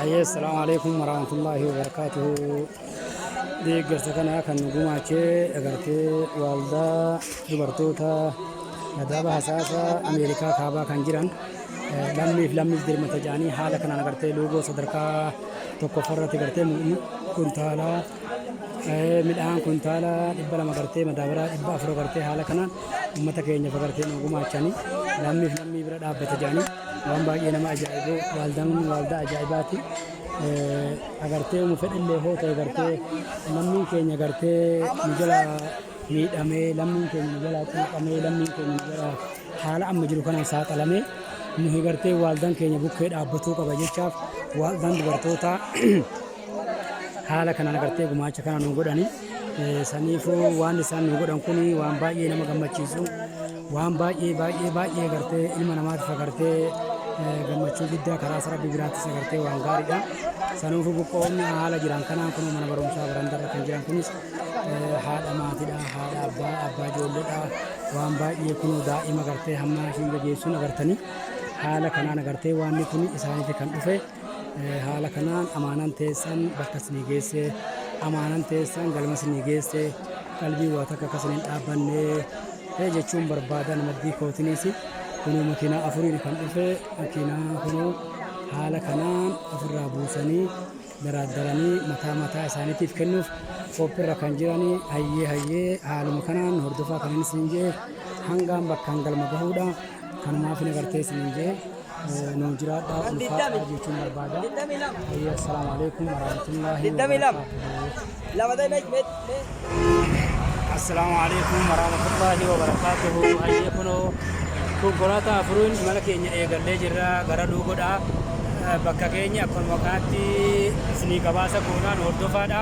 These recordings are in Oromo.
أيه السلام عليكم ورحمة الله وبركاته. دي قرصكنا كان نقوم عشي أقرتي والدا دبرتوتا ندابة حساسة أمريكا كابا كان جيران لمي في درمة جاني حالة كان أنا قرتي لوجو صدركا توقفرت قرتي كنتالا midhaan kuntaala dhibba lama gartee madaabaraa dhibba afur gartee haala kanaan uummata keenya fagartee nuguma achanii lammii bira dhaabbata jedhanii waan baay'ee nama ajaa'ibu waldaa ajaa'ibaati. Agartee umu fedhillee hoo ta'e gartee lammiin keenya gartee nu jala miidhamee lammiin keenya nu jala xiiqamee lammiin keenya nu jala haala amma jiru kanaan saaxilamee nuyi gartee waldaan keenya bukkee dhaabbatuu qaba jechaaf waldaan dubartootaa haala kanaan agartee gumaacha kana nu godhani saniifuu waan isaan nu godhan kun waan baay'ee nama gammachiisu waan baay'ee gartee ilma namaatiif agartee gammachuu guddaa karaa sarara biraattis agartee waan gaariidha. Saniifuu buqqoonni haala jiran kanaan kun mana barumsaa barandarra kan jiran kunis haadha maatiidha, haadha abbaa ijoolleedha. Waan baay'ee kun daa'ima agartee hamma ishiin gaggeessuun agartanii haala kanaan agartee waan kun isaaniif kan dhufe. Haala kanaan amaanaan teessan bakka isinii geesse amaanaan teessan galma isinii geesse qalbii waa takka akka isiniin dhaabbanne jechuun barbaadan maddii kootinis kunuu makiinaa afuriin kan dhufe makiinaa kunuu haala kanaan ofirraa buusanii daraaddaranii mataa isaaniitiif kennuuf qophiirra kan jiranii hayyee haaluma kanaan hordofaa kan inni isin jee hangaan bakkaan galma gahuudha kanumaaf hin agartee isin jee نوجرات الفاتحة جيتون مربادا. السلام عليكم ورحمة الله وبركاته. السلام عليكم ورحمة الله وبركاته. أيكونو كوكولاتا أفرون ملك إني أيقال لجرا غرادو غدا بكاكيني أكون وقتي سني كباسا كونا نوردوفادا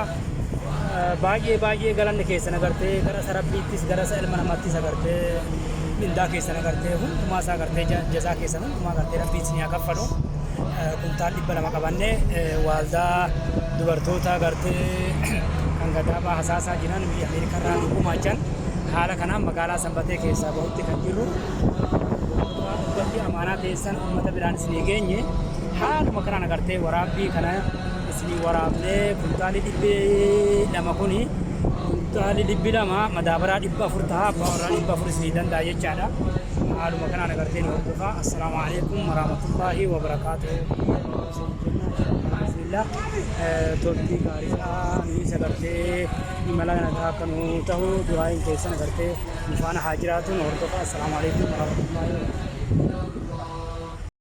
باقي غلان نكيسنا غرتي غرا سرابيتيس غرا سألمنا ماتيس غرتي mindaa keessan agartee hundumaa isaa agartee jazaa keessan hundumaa agartee rabbiin isin haa kaffalu. Kuntaal dhibba lama qabannee waldaa dubartoota agartee kan gadaabaa hasaasaa jiran biyya Ameerikaa irraa gumaachan haala kanaan magaalaa Sanbatee keessaa bahutti kan jirru wanti amaanaa teessan uummata biraan isinii geenye haaluma kanaan agartee waraabbii kana isinii waraabnee kuntaalii dhibbi lama kuni kuntaali dhibbi lama madaabaraa dhibba afur ta'a ba'uuraa dhibba afur isinii danda'a jechaadha. Haaluma kanaan agartee nu hordofaa. Assalaamu alaikum warahmatullahi wabarakaatuh. Bismillah toltii gaariidhaa nuyi agartee imala kana akka nu ta'u duraayin keessan agartee nu faana haa jiraatu nu hordofaa. Assalaamu alaikum warahmatullahi wabarakaatuh.